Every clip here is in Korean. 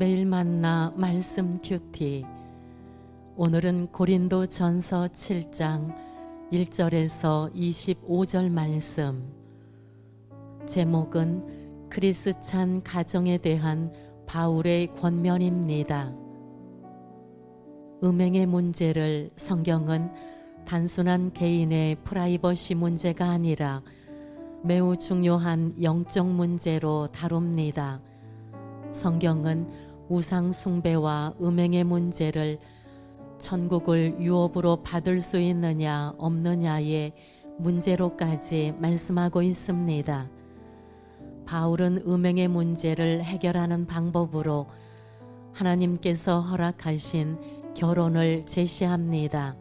매일 만나 말씀 큐티. 오늘은 고린도 전서 7장 1절에서 25절 말씀. 제목은 크리스찬 가정에 대한 바울의 권면입니다. 음행의 문제를 성경은 단순한 개인의 프라이버시 문제가 아니라 매우 중요한 영적 문제로 다룹니다. 성경은 우상 숭배와 음행의 문제를 천국을 유업으로 받을 수 있느냐 없느냐의 문제로까지 말씀하고 있습니다. 바울은 음행의 문제를 해결하는 방법으로 하나님께서 허락하신 결혼을 제시합니다.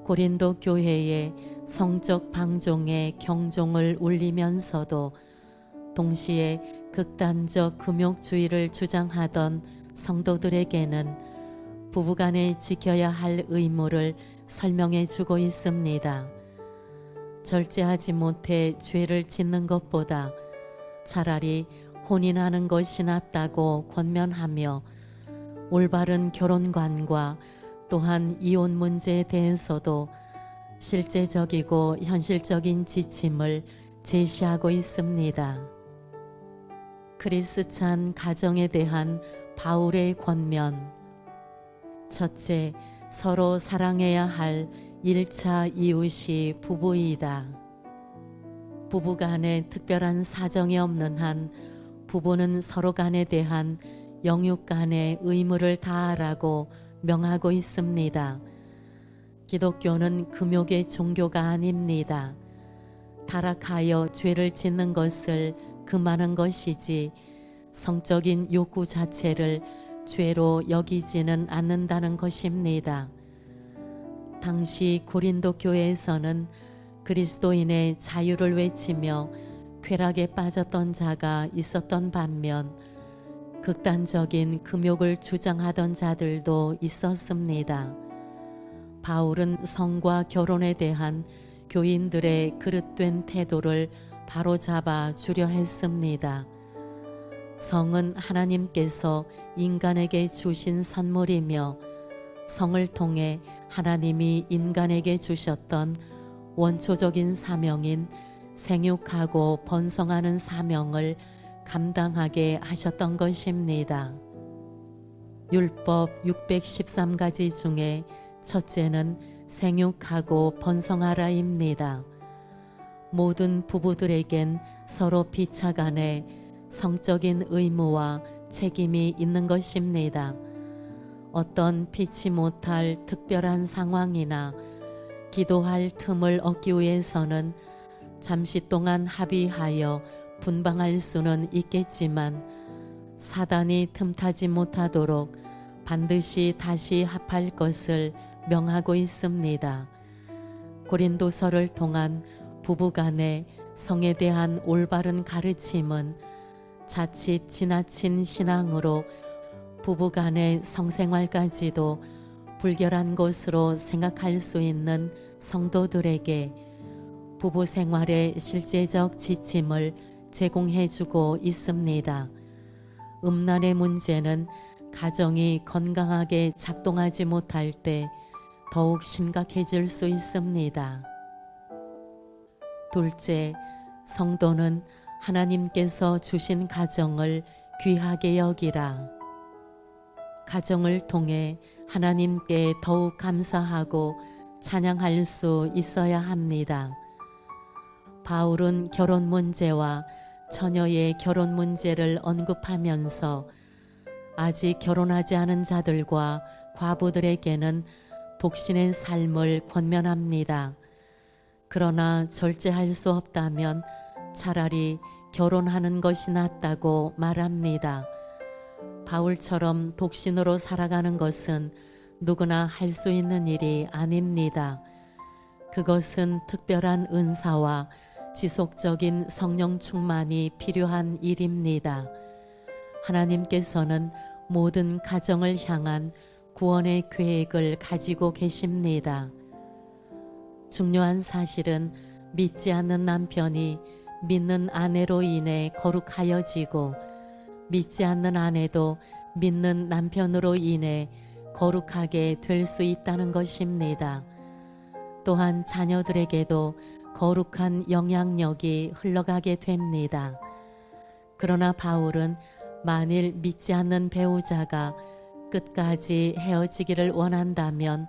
고린도 교회의 성적 방종에 경종을 울리면서도 동시에 극단적 금욕주의를 주장하던 성도들에게는 부부간에 지켜야 할 의무를 설명해 주고 있습니다. 절제하지 못해 죄를 짓는 것보다 차라리 혼인하는 것이 낫다고 권면하며 올바른 결혼관과 또한 이혼 문제에 대해서도 실제적이고 현실적인 지침을 제시하고 있습니다. 크리스찬 가정에 대한 바울의 권면. 첫째, 서로 사랑해야 할 1차 이웃이 부부이다. 부부간에 특별한 사정이 없는 한 부부는 서로 간에 대한 영육간의 의무를 다하라고 명하고 있습니다. 기독교는 금욕의 종교가 아닙니다. 타락하여 죄를 짓는 것을 금하는 것이지 성적인 욕구 자체를 죄로 여기지는 않는다는 것입니다. 당시 고린도 교회에서는 그리스도인의 자유를 외치며 쾌락에 빠졌던 자가 있었던 반면 극단적인 금욕을 주장하던 자들도 있었습니다. 바울은 성과 결혼에 대한 교인들의 그릇된 태도를 바로잡아 주려 했습니다. 성은 하나님께서 인간에게 주신 선물이며 성을 통해 하나님이 인간에게 주셨던 원초적인 사명인 생육하고 번성하는 사명을 감당하게 하셨던 것입니다. 율법 613가지 중에 첫째는 생육하고 번성하라입니다. 모든 부부들에겐 서로 비차간에 성적인 의무와 책임이 있는 것입니다. 어떤 피치 못할 특별한 상황이나 기도할 틈을 얻기 위해서는 잠시 동안 합의하여 분방할 수는 있겠지만 사단이 틈타지 못하도록 반드시 다시 합할 것을 명하고 있습니다. 고린도서를 통한 부부간의 성에 대한 올바른 가르침은 자칫 지나친 신앙으로 부부간의 성생활까지도 불결한 것으로 생각할 수 있는 성도들에게 부부 생활의 실제적 지침을 제공해주고 있습니다. 음란의 문제는 가정이 건강하게 작동하지 못할 때 더욱 심각해질 수 있습니다. 둘째, 성도는 하나님께서 주신 가정을 귀하게 여기라. 가정을 통해 하나님께 더욱 감사하고 찬양할 수 있어야 합니다. 바울은 결혼 문제와 처녀의 결혼 문제를 언급하면서 아직 결혼하지 않은 자들과 과부들에게는 독신의 삶을 권면합니다. 그러나 절제할 수 없다면 차라리 결혼하는 것이 낫다고 말합니다. 바울처럼 독신으로 살아가는 것은 누구나 할 수 있는 일이 아닙니다. 그것은 특별한 은사와 지속적인 성령 충만이 필요한 일입니다. 하나님께서는 모든 가정을 향한 구원의 계획을 가지고 계십니다. 중요한 사실은 믿지 않는 남편이 믿는 아내로 인해 거룩하여지고 믿지 않는 아내도 믿는 남편으로 인해 거룩하게 될 수 있다는 것입니다. 또한 자녀들에게도 거룩한 영향력이 흘러가게 됩니다. 그러나 바울은 만일 믿지 않는 배우자가 끝까지 헤어지기를 원한다면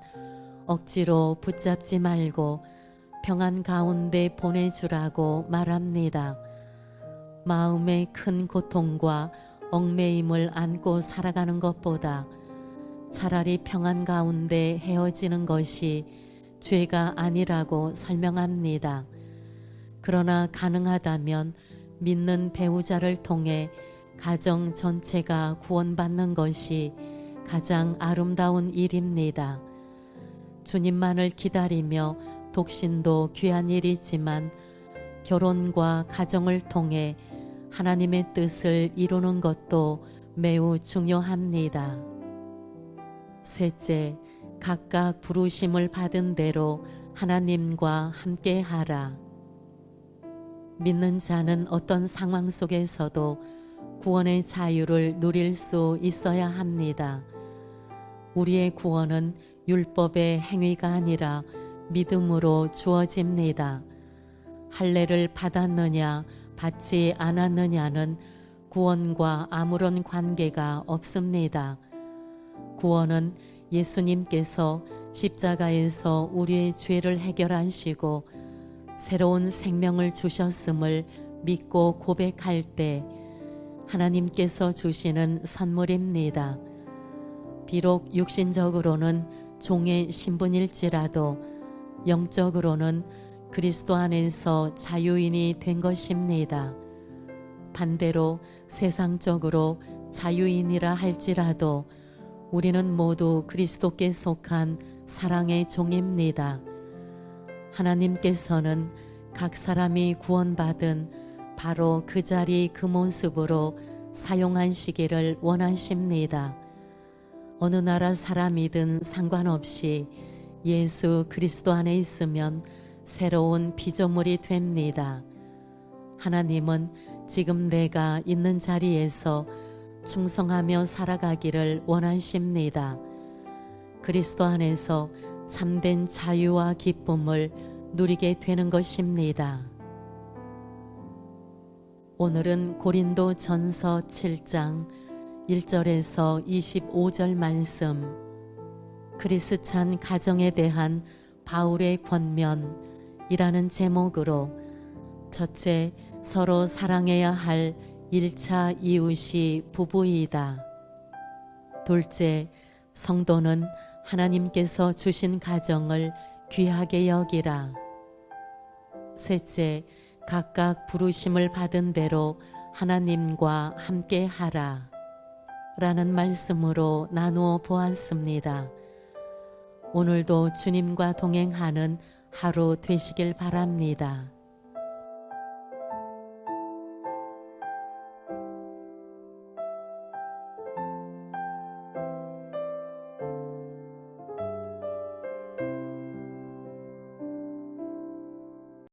억지로 붙잡지 말고 평안 가운데 보내주라고 말합니다. 마음의 큰 고통과 얽매임을 안고 살아가는 것보다 차라리 평안 가운데 헤어지는 것이 죄가 아니라고 설명합니다. 그러나 가능하다면 믿는 배우자를 통해 가정 전체가 구원받는 것이 가장 아름다운 일입니다. 주님만을 기다리며 독신도 귀한 일이지만 결혼과 가정을 통해 하나님의 뜻을 이루는 것도 매우 중요합니다. 셋째, 각각 부르심을 받은 대로 하나님과 함께 하라. 믿는 자는 어떤 상황 속에서도 구원의 자유를 누릴 수 있어야 합니다. 우리의 구원은 율법의 행위가 아니라 믿음으로 주어집니다. 할례를 받았느냐 받지 않았느냐는 구원과 아무런 관계가 없습니다. 구원은 예수님께서 십자가에서 우리의 죄를 해결하시고 새로운 생명을 주셨음을 믿고 고백할 때 하나님께서 주시는 선물입니다. 비록 육신적으로는 종의 신분일지라도 영적으로는 그리스도 안에서 자유인이 된 것입니다. 반대로 세상적으로 자유인이라 할지라도 우리는 모두 그리스도께 속한 사랑의 종입니다. 하나님께서는 각 사람이 구원받은 바로 그 자리 그 모습으로 사용하시기를 원하십니다. 어느 나라 사람이든 상관없이 예수 그리스도 안에 있으면 새로운 피조물이 됩니다. 하나님은 지금 내가 있는 자리에서 충성하며 살아가기를 원하십니다. 그리스도 안에서 참된 자유와 기쁨을 누리게 되는 것입니다. 오늘은 고린도 전서 7장 1절에서 25절 말씀, 크리스찬 가정에 대한 바울의 권면이라는 제목으로 첫째, 서로 사랑해야 할 1차 이웃이 부부이다. 둘째, 성도는 하나님께서 주신 가정을 귀하게 여기라. 셋째, 각각 부르심을 받은 대로 하나님과 함께 하라. 라는 말씀으로 나누어 보았습니다. 오늘도 주님과 동행하는 하루 되시길 바랍니다.